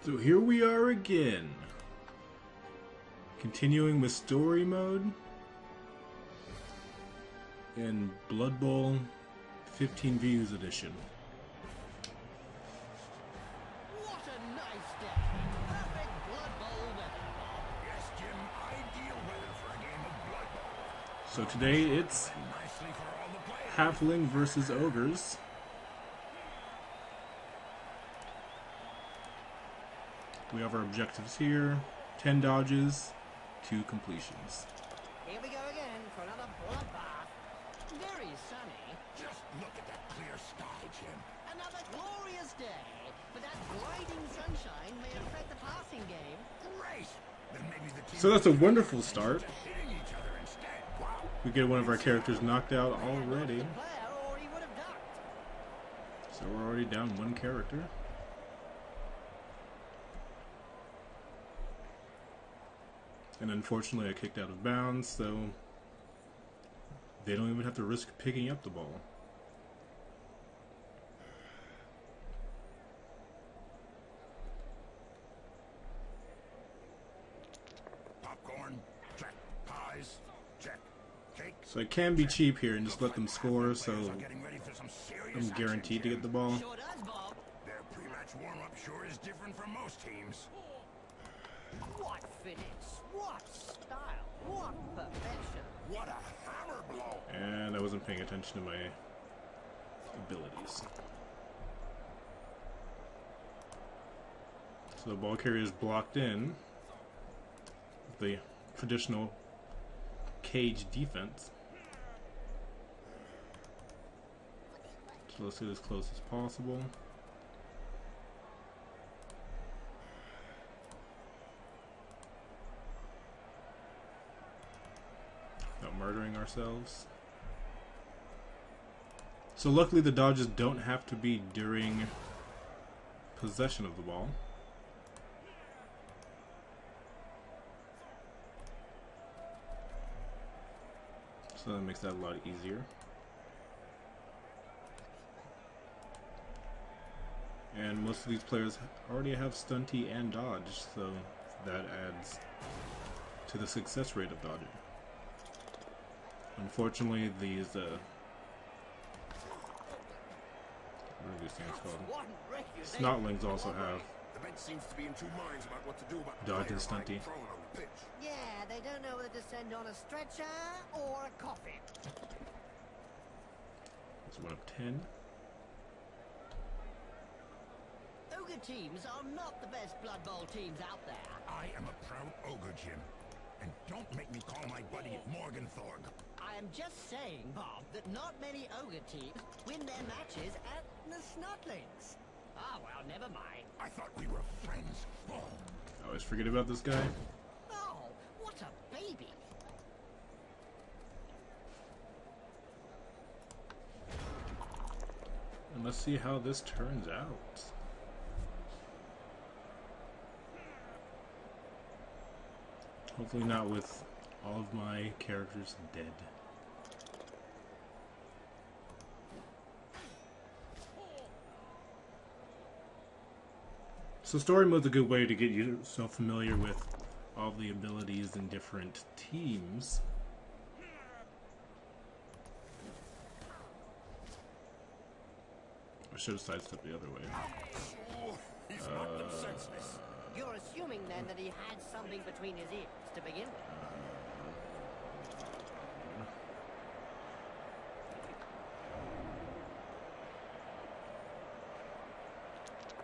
So here we are again, continuing with story mode in Blood Bowl 15 Views edition. What a nice day! Perfect Blood Bowl weather. Yes, Jim, ideal weather for a game of Blood Bowl. So today it's Nicely for all the players. Halfling versus Ogres. We have our objectives here: 10 dodges, 2 completions. Here we go again for another bloodbath. Very sunny. Just look at that clear sky, Jim. Another glorious day. But that blinding sunshine may affect the passing game. Great. Then maybe the team So that's a wonderful start. hitting each other instead. Wow. We get one of our characters knocked out already. The player, or he would have ducked. So we're already down one character. And unfortunately I kicked out of bounds, so they don't even have to risk picking up the ball. Popcorn, check. Pies, check. Cake. So I can be cheap here and just let them score, so Players are getting ready for some serious I'm action, guaranteed to Jim. get the ball. Sure does, Bob. Their pre-match warm-up sure is different from most teams. What finesse. What style. What perfection. What a hammer blow. And I wasn't paying attention to my abilities. So the ball carrier is blocked in. The traditional cage defense. So let's get as close as possible. Not murdering ourselves. So luckily the dodges don't have to be during possession of the ball. So that makes that a lot easier. And most of these players already have stunty and dodge, so that adds to the success rate of dodging. Unfortunately, these what are these things called? What regulation. Snotlings also have The bench seems to be in two minds about what to do about the dodge and player stunty. thrown on the pitch. Yeah, they don't know whether to send on a stretcher or a coffin. It's 1 of 10. Ogre teams are not the best Blood Bowl teams out there. I am a proud ogre, Jim. And don't make me call my buddy Morgenthorg. I am just saying, Bob, that not many ogre teams win their matches at the Snotlings. Ah, well, never mind. I thought we were friends. Oh, I always forget about this guy. Oh, what a baby. And let's see how this turns out. Hopefully not with all of my characters dead. So story mode's a good way to get yourself familiar with all the abilities in different teams. I should have sidestepped the other way. oh he's knocked them senseless. You're assuming then that he had something between his ears to begin with.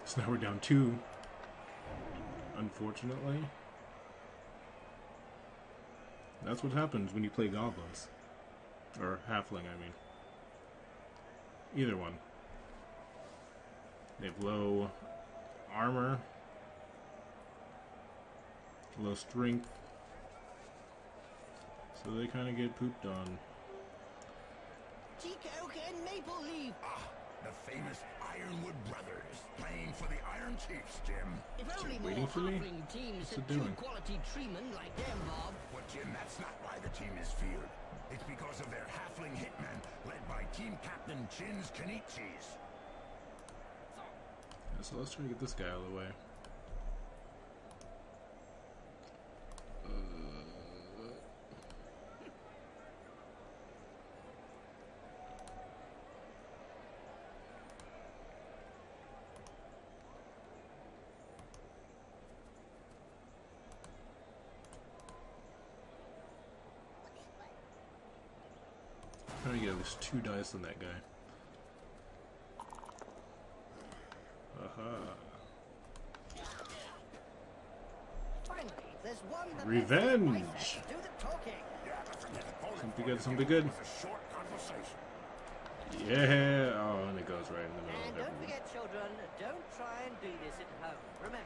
So now we're down 2. Unfortunately. That's what happens when you play goblins. Or halfling, I mean. Either one. They have low armor, low strength, so they kind of get pooped on. Teak oak and maple leaf. Ah, the famous Ironwood Brothers, playing for the Iron Chiefs, Jim. If it only waiting more for me? halfling teams What's had it two doing? quality treemen like them, Bob. But Jim, that's not why the team is feared. It's because of their halfling hitman, led by team captain Chins Kanichis. So let's try to get this guy out of the way. I'm trying to get at least 2 dice on that guy. Aha. Finally, there's one that Revenge! lets the do the talking. Something good, something good. Yeah! Oh, and it goes right in the middle And of don't everything. forget, children, don't try and do this at home. Remember,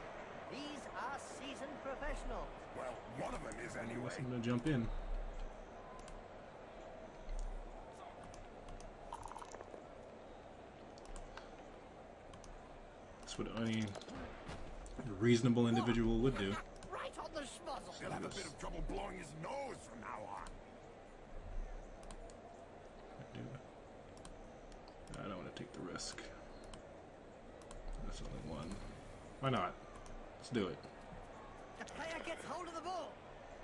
these are seasoned professionals. Well, one of them is anyway. I'm gonna jump in. That's what any reasonable individual would do. Right on the schmuzzle. He'll have a bit of trouble blowing his nose from now on. I don't want to take the risk. That's only one. Why not? Let's do it. The player gets hold of the ball.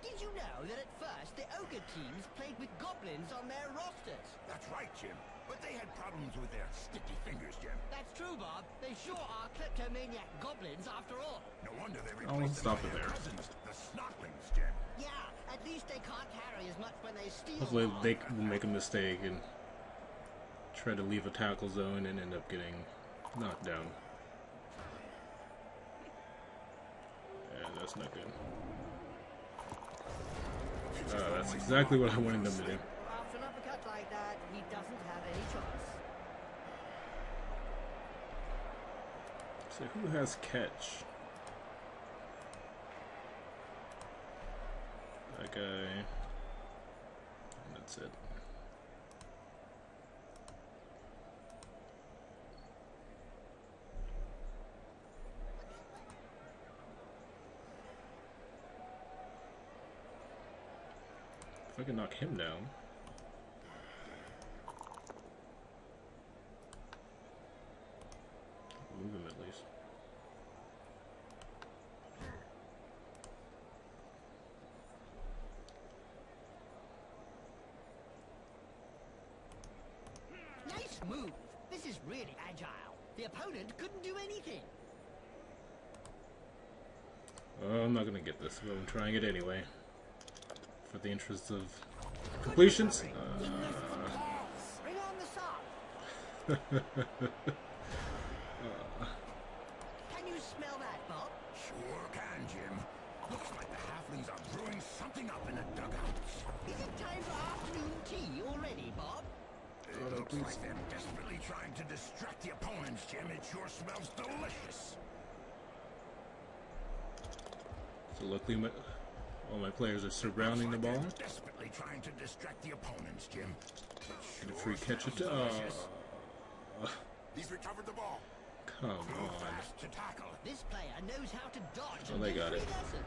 Did you know that at first the ogre teams played with goblins on their rosters? That's right, Jim. But they had problems with their sticky fingers, Jim. That's true, Bob. They sure are kleptomaniac goblins after all. No wonder they I'll replaced stop them it by their there. cousins, the snotlings, Jim. Yeah, at least they can't carry as much when they steal. Hopefully Bob. they will make a mistake and try to leave a tackle zone and end up getting knocked down. Yeah, that's not good. That's exactly what I wanted them to do. After an uppercut like that, he doesn't have any choice. So who has catch? That guy. And that's it. If I can knock him down. Move him at least. Nice move. This is really agile. The opponent couldn't do anything. Oh, I'm not gonna get this, but I'm trying it anyway. For the interest of completions. Bring on the song. Can you smell that, Bob? Sure can, Jim. Looks like the halflings are brewing something up in the dugouts. Is it time for afternoon tea already, Bob? It looks like they're desperately trying to distract the opponents, Jim. It sure smells delicious. So luckily, all my players are surrounding the ball. Desperately trying to distract the opponents, Jim. Get a free catch it. He's recovered the ball. Come on. Fast to tackle. This player knows how to dodge. Oh, and they give got it. free lessons.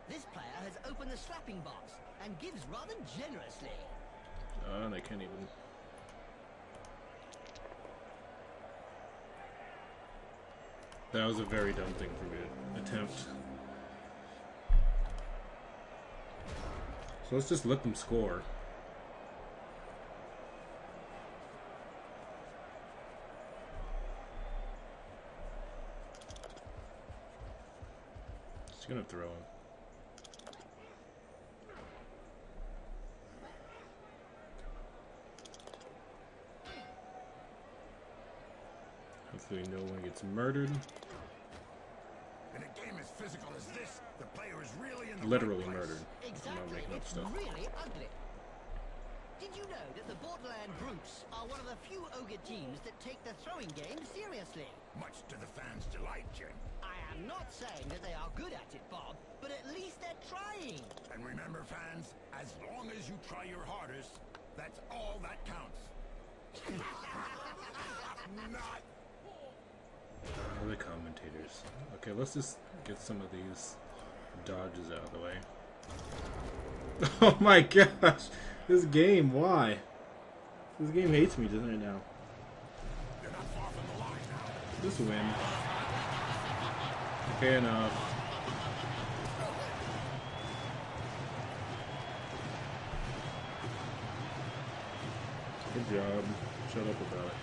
This player has opened the slapping box and gives rather generously. Oh, they can't even. That was a very dumb thing for me to attempt. So let's just let them score. Just gonna throw him. Hopefully no one gets murdered. In a game as physical as this, the player is really in the Literally right place. murdered. I'm not Exactly. making up It's stuff. really ugly. Did you know that the Borderland Brutes are one of the few ogre teams that take the throwing game seriously? Much to the fans' delight, Jim. I am not saying that they are good at it, Bob, but at least they're trying. And remember, fans, as long as you try your hardest, that's all that counts. Not. Oh, the commentators. Okay, let's just get some of these dodges out of the way. Oh my gosh! This game, why? This game hates me just right now. Just win. Okay, enough. Good job. Shut up about it.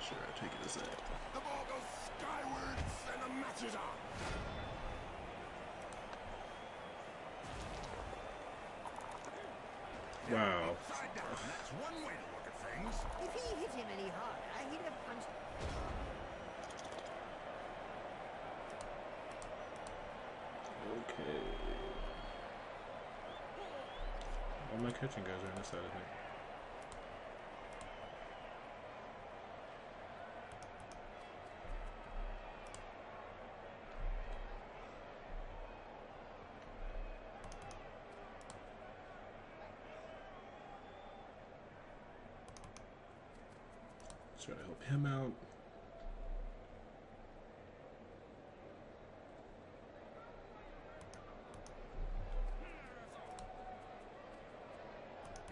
Sure, I take it as that. The ball goes skywards and the match is on. Wow. Upside down. That's one way to look at things. If he hit him any harder, he'd have punched. Okay. All my catching guys are on this side, I think. Try to help him out.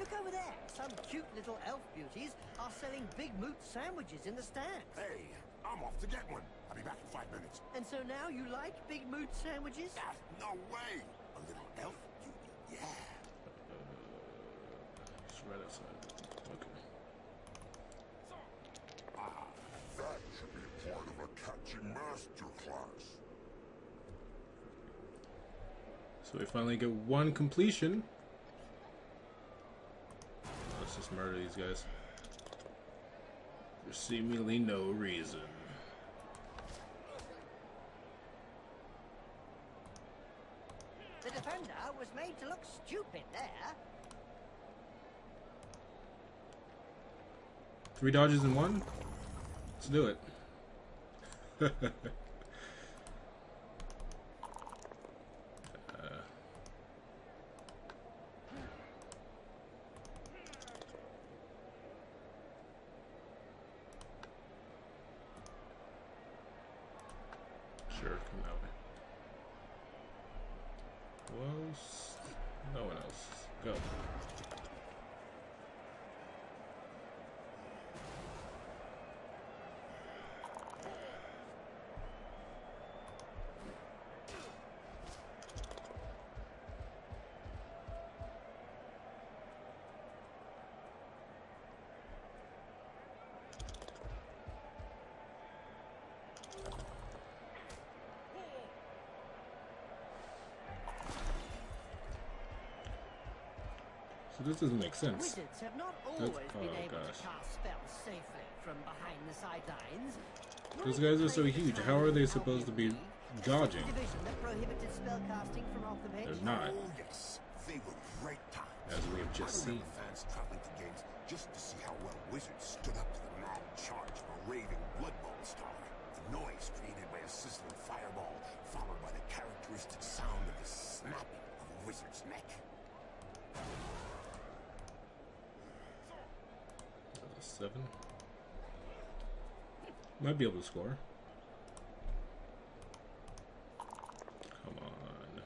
Look over there. Some cute little elf beauties are selling big moot sandwiches in the stands. Hey, I'm off to get one. I'll be back in 5 minutes. And so now you like big moot sandwiches? Ah, no way. A little elf beauty, yeah. It's right outside. Okay. That should be part of a catching masterclass. So we finally get one completion. Let's just murder these guys. For seemingly no reason. The defender was made to look stupid there. 3 dodges in 1? Let's do it. Sure, come that way. Who else? No one else. Go. So this doesn't make sense. Wizards have not always been able gosh. to cast spells safely from behind the sidelines. Those guys are so huge. How are they supposed to be dodging? Division that prohibited spellcasting from off the bench. They're not, Oh, yes. They were great times. as we have just I seen. remember fans traveling to games just to see how well Wizards stood up to the mad charge of a raving Blood Bowl star. The noise created by a sizzling fireball, followed by the characteristic sound of the snapping of a wizard's neck. 7. Might be able to score. Come on.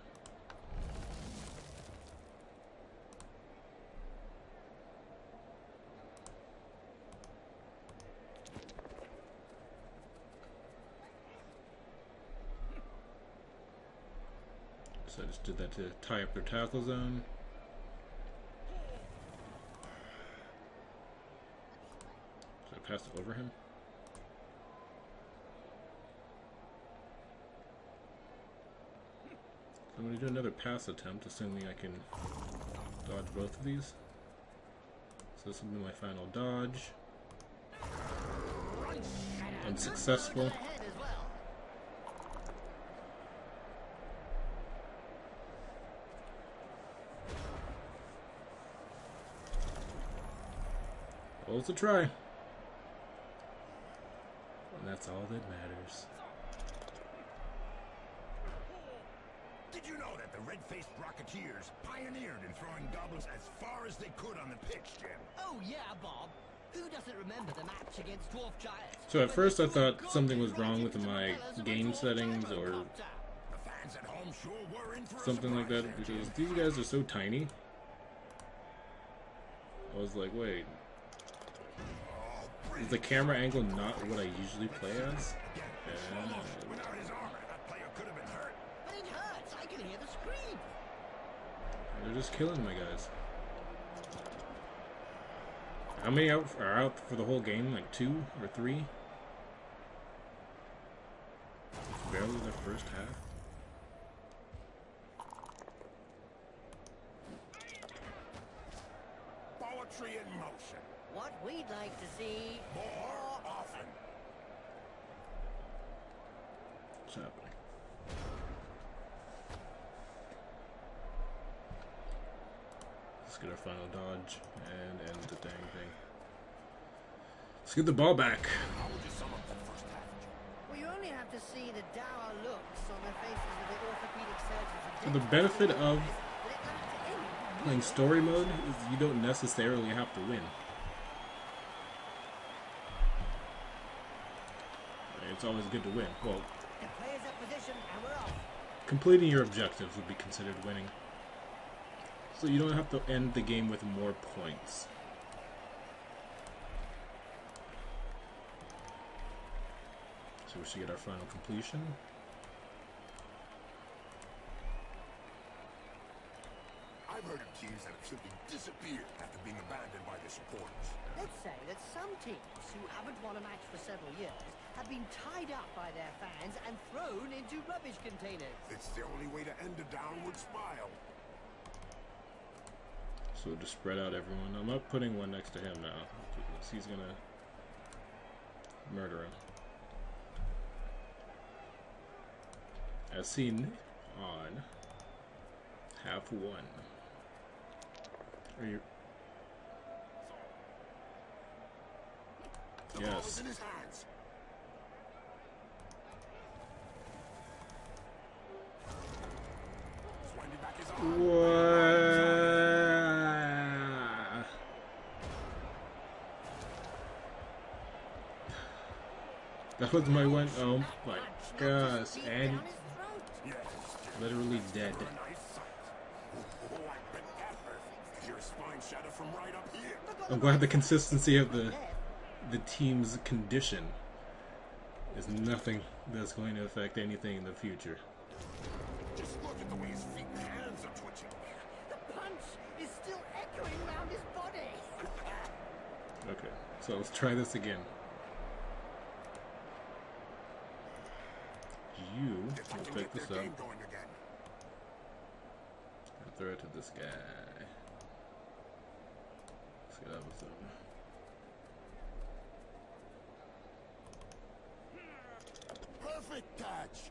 So I just did that to tie up their tackle zone. So I passed it over him. So I'm going to do another pass attempt, assuming I can dodge both of these. So this will be my final dodge. Unsuccessful. Ahead as well. Well, it's a try. And that's all that matters. Did you know that The red-faced Rocketeers pioneered in throwing goblins as far as they could on the pitch, Jim. Oh yeah, Bob. Who doesn't remember the match against Dwarf Giants? So at first I thought something was wrong with my game settings or The fans at home sure were in for a something like that, surprise there, because Jim. these guys are so tiny. I was like, wait, is the camera angle not what I usually play as? Without his armor, that player could have been hurt. But it hurts. I can hear the scream. They're just killing my guys. How many are out for the whole game? Like 2 or 3? It's barely the first half. Poetry in motion. What we'd like to see More often. What's happening? Let's get our final dodge and end the dang thing. Let's get the ball back. How would you sum up that first half, Jim? Well, you only have to see the dour looks on the faces of the orthopedic surgeons. So the benefit of playing story mode is you don't necessarily have to win. It's always good to win. Well, The players at position and we're off. completing your objectives would be considered winning. So you don't have to end the game with more points. So we should get our final completion. I've heard of teams that have simply disappeared after being abandoned by their supporters. Let's say that some teams who haven't won a match for several years have been tied up by their fans and thrown into rubbish containers. It's the only way to end a downward spiral. So just spread out everyone. I'm not putting one next to him now, because he's gonna murder him. As seen on half one. Are you? The ball is Yes. in his hands. He's winding back his arm. What? That was my one. Oh my gosh! And Yes. literally dead. Nice sight. Oh, I bet that hurt. Your spine shatter from right up here. I'm glad the consistency of the team's condition is nothing that's going to affect anything in the future. Just look at the way his feet and hands are twitching. The punch is still echoing around his body. Okay, so let's try this again. You If I will can pick get this their up game going again. and throw it to this guy. Let's get out with him. Perfect catch.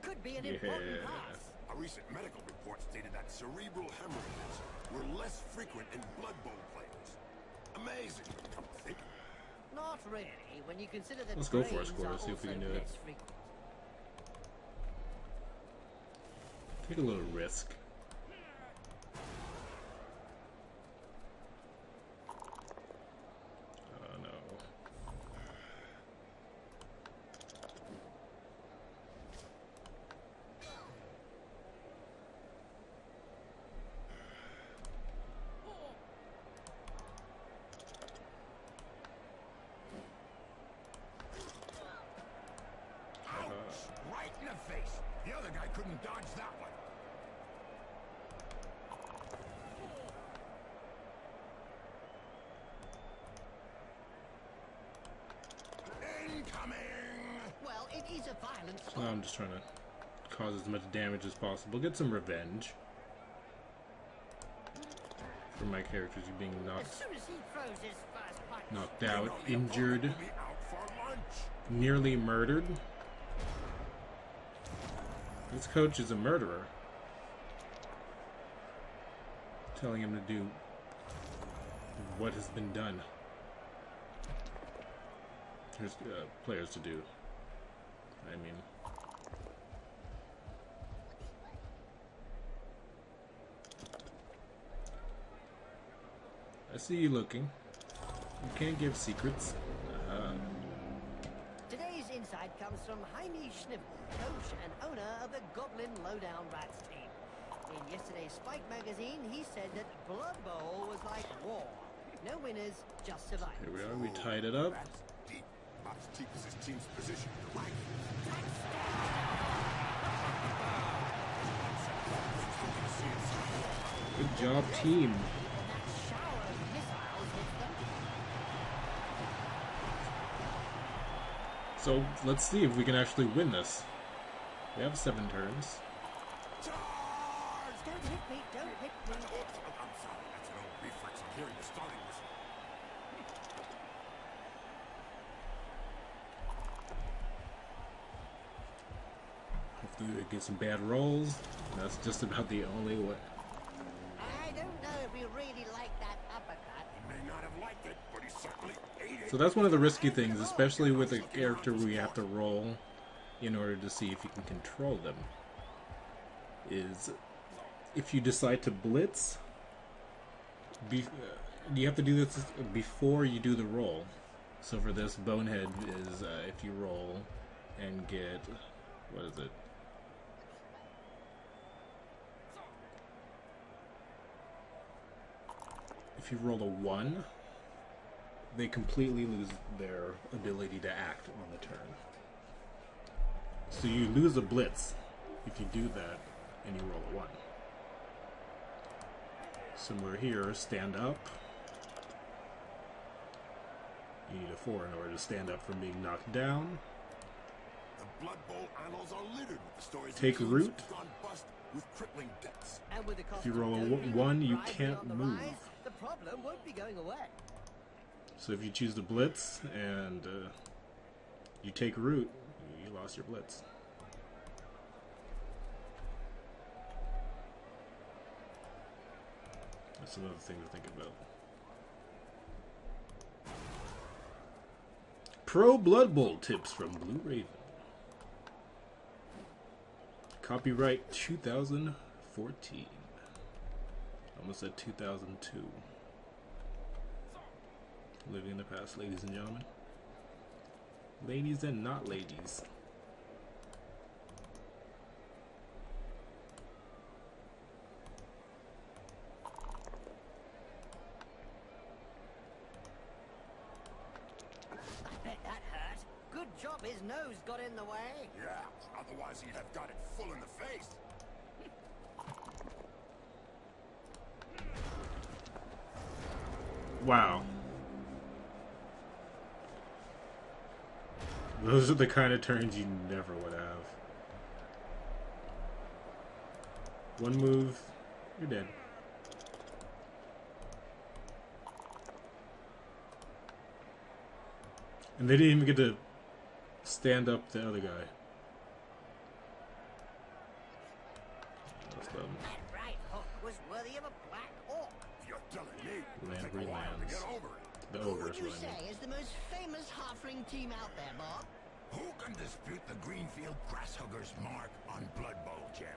Could be an Yeah. important pass. A recent medical report stated that cerebral hemorrhages were less frequent in Blood Bowl players. Amazing, come to think of it. Not really, when you consider that Let's go for a brains score, are see if we also can do it. less frequent. Take a little risk. Oh no. Ouch! Right in the face. The other guy couldn't dodge that one. Incoming! Well, it is a violent So sport. now I'm just trying to cause as much damage as possible. Get some revenge for my characters being As knocked soon as he throws his first punch. knocked out, injured, Will be out for lunch. nearly murdered. This coach is a murderer. Telling him to do what has been done. There's players to do. I mean, see you looking. You can't give secrets. Today's insight comes from Jaime Schnibble, coach and owner of the Goblin Lowdown Rats team. In yesterday's Spike magazine, he said that Blood Bowl was like war. No winners, just survivors. Here we are, we tied it up. That's deep. About as deep as his team's position. Good job, team. And that shower of missiles hits them. So let's see if we can actually win this. We have 7 turns. Charge! Don't hit me, don't hit me. I'm sorry, that's an old reflex. I'm hearing the starting whistle. Hopefully we get some bad rolls. That's just about the only way. I don't know if we really like that uppercut. He may not have liked it, but he certainly ate it. So that's one of the risky things, especially with a character where you have to roll in order to see if you can control them. Is if you decide to blitz, you have to do this before you do the roll. So for this, Bonehead is if you roll and get, what is it? If you roll a 1, they completely lose their ability to act on the turn. So you lose a blitz if you do that and you roll a 1. Somewhere here, stand up. You need a 4 in order to stand up from being knocked down. The Blood Bowl annals are littered with the stories of Take teams root. who've gone bust with crippling deaths. And with the cost If you of roll a doping 1, you rising can't on the move. rise, the problem won't be going away. So if you choose the blitz and you take root, you lost your blitz. That's another thing to think about. Pro Blood Bowl tips from Blue Raven. Copyright 2014. Almost at 2002. Living in the past, ladies and gentlemen. Ladies and not ladies. I bet that hurt. Good job his nose got in the way. Yeah, otherwise he'd have got it full in the face. Wow. Those are the kind of turns you never would have. One move, you're dead. And they didn't even get to stand up the other guy. That's dumb. That right hook was worthy of a black orc. You're telling me. It'll Land take a while to relands. get over it. The Who Ogres would you run. say is the most famous halfling team out there, Bob? Who can dispute the Greenfield Grasshuggers' mark on Blood Bowl, Jim?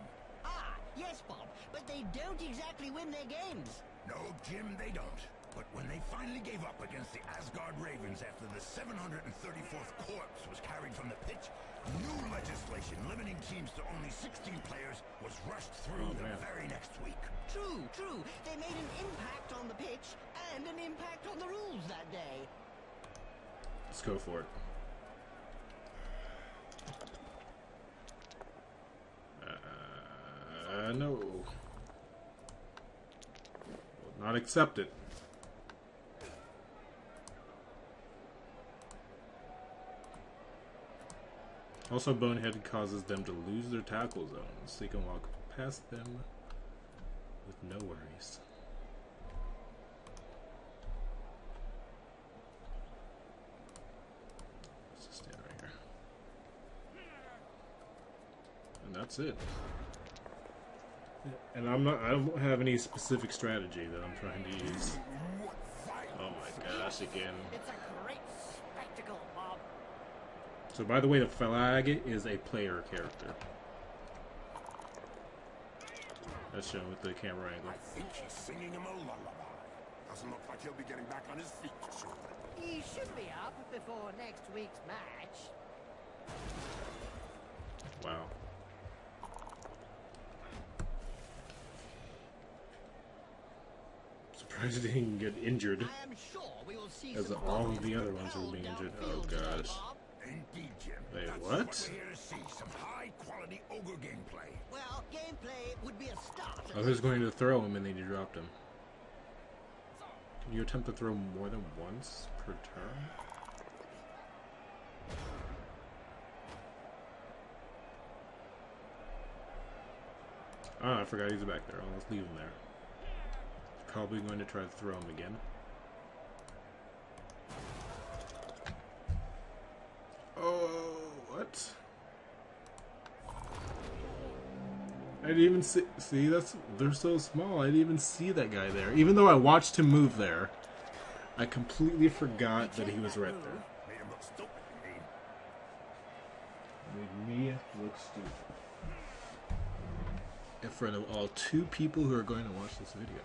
Ah, yes, Bob, but they don't exactly win their games. No, Jim, they don't. But when they finally gave up against the Asgard Ravens after the 734th corpse was carried from the pitch, new legislation limiting teams to only 16 players was rushed through Oh, the man. very next week. True, true. They made an impact on the pitch and an impact on the rules that day. Let's go for it. No. Will not accept it. Also, Bonehead causes them to lose their tackle zones, so you can walk past them with no worries. Let's just stand right here. And that's it. And I don't have any specific strategy that I'm trying to use. What fight? Oh my gosh, again. It's a great spectacle, Bob. So by the way, the flag is a player character. That's shown with the camera angle. I think she's singing him a lullaby. Doesn't look like he'll be getting back on his feet soon. He should be up before next week's match. Wow. Surprised he didn't get injured. I am sure we will see As some all goblins of the other ones were propelled being injured. Oh downfield today, gosh. Bob. Indeed, Jim. Wait, That's what? we're here to see. Some high-quality ogre gameplay. Well, gameplay would be a start. I was going to throw him and then he dropped him. Can you attempt to throw more than once per turn? Oh, I forgot he's back there. I'll just leave him there. Probably going to try to throw him again. Oh, what? I didn't even see they're so small. I didn't even see that guy there. Even though I watched him move there, I completely forgot that he was right there. Made him look stupid, you mean? Made me look stupid. In front of all 2 people who are going to watch this video.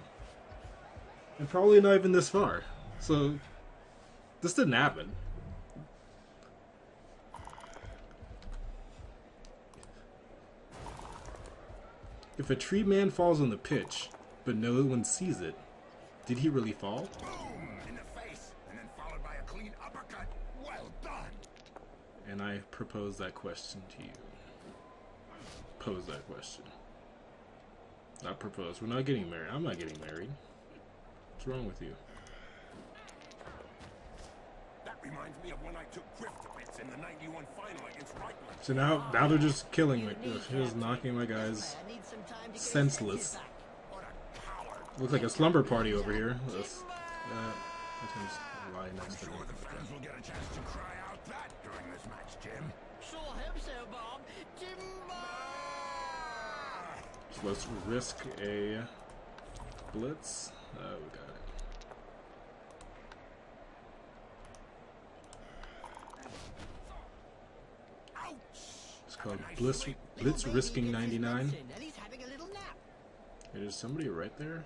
And probably not even this far. So, this didn't happen. If a tree man falls on the pitch, but no one sees it, did he really fall? Boom! In the face, and then followed by a clean uppercut. Well done! And I propose that question to you. Pose that question. Not propose. We're not getting married. I'm not getting married. What's wrong with you? That reminds me of when I took Griff to bits in the 91 final against Reichland. So now they're just killing me. They're just knocking my guys senseless. What a coward! Looks like a slumber party over here. Let's let him lie next to me. Sure the fans will get a chance to cry out that during this match, Jim. Sure hope so, Bob. Timber! So let's risk a blitz. Oh, we got it. Ouch! It's called Blitz Risking 99. And he's having a little nap. Hey, there's somebody right there?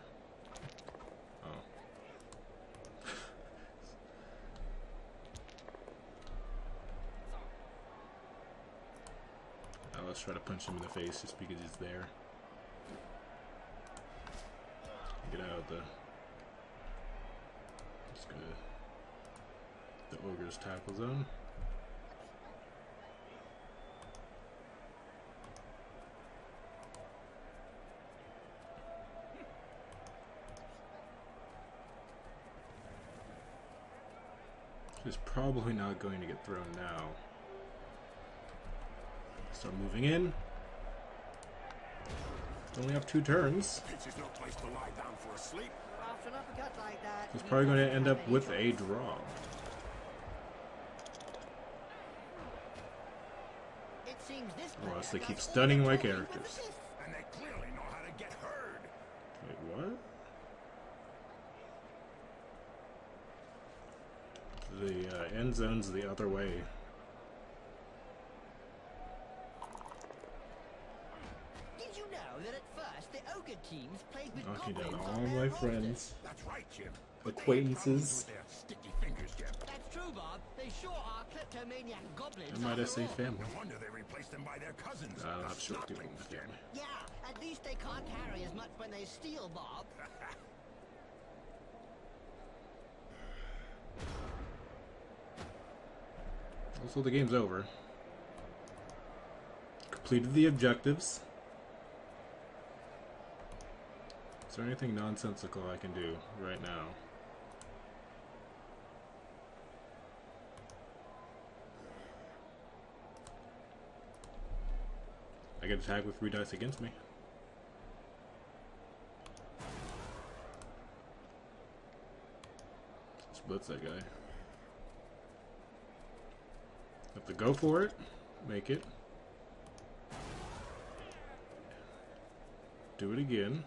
Oh. Now let's try to punch him in the face just because he's there. Get out of the... Let's go to the Ogres tackle zone. He's probably not going to get thrown now. Start moving in. Only have 2 turns. Pitch is no place to lie down for a sleep. After an uppercut like that, He's he probably going to doesn't end have up any with choice. a draw. It seems this Unless player they keep does all stunning the my talking with characters. the fist. And they clearly know how to get heard. Wait, what? The end zone's the other way. Did you know that at first the ogre teams played with Knocking down goblins all on my their rosters? friends. That's right, Jim. Acquaintances. With their sticky fingers, Jim. That's true, Bob. They sure are kleptomaniac goblins. And might I after say all. family? No wonder they replaced them by their cousins. I don't the have short dealing Snotlings, with Jim. family. Yeah, at least they can't carry as much when they steal, Bob. Also, the game's over. Completed the objectives. Is there anything nonsensical I can do right now? I get attacked with 3 dice against me. Splits that guy. Have to go for it. Make it. Do it again.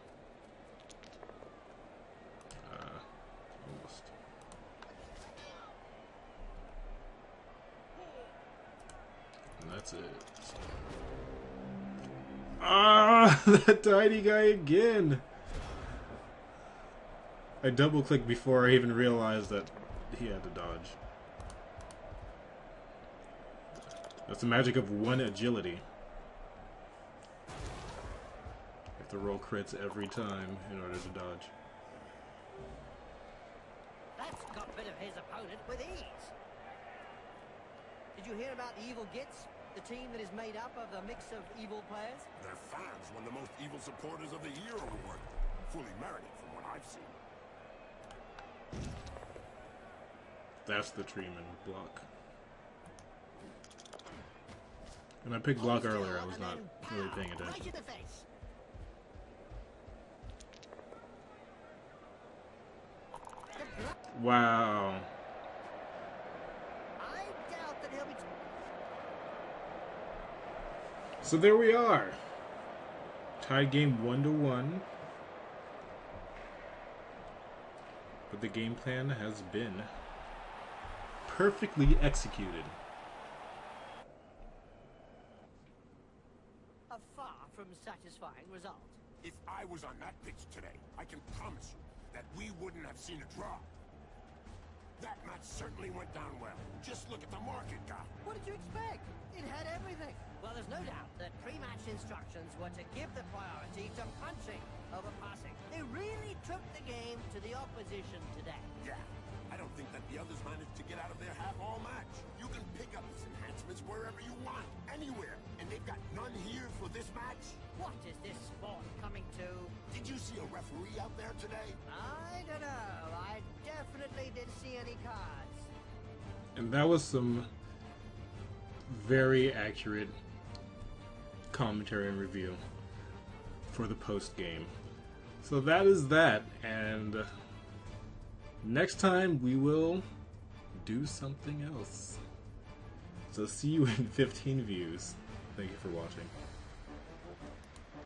Almost. And that's it. Ah, that tiny guy again. I double-clicked before I even realized that he had to dodge. That's the magic of 1 agility. You have to roll crits every time in order to dodge. That's got rid of his opponent with ease. Did you hear about the Evil Gits? The team that is made up of a mix of evil players? Their fans won the Most Evil Supporters of the Year award. Fully merited from what I've seen. That's the treatment block. When I picked block earlier, I was not really paying attention. Right in the face. Wow. I doubt that he'll be... So there we are. Tied game 1-1. But the game plan has been perfectly executed. A far from satisfying result. If I was on that pitch today, I can promise you that we wouldn't have seen a draw. That match certainly went down well. Just look at the market cap. What did you expect? It had everything. Well, there's no doubt that pre-match instructions were to give the priority to punching over passing. They really took the game to the opposition today. Yeah, I don't think that the others managed to get out of their half all match. You can pick up these enhancements wherever you want, anywhere. And they've got none here for this match? What is this sport coming to? Did you see a referee out there today? I don't know. I definitely didn't see any cards. And that was some very accurate commentary and review for the post game. So that is that, and next time we will do something else. So see you in 15 views. Thank you for watching.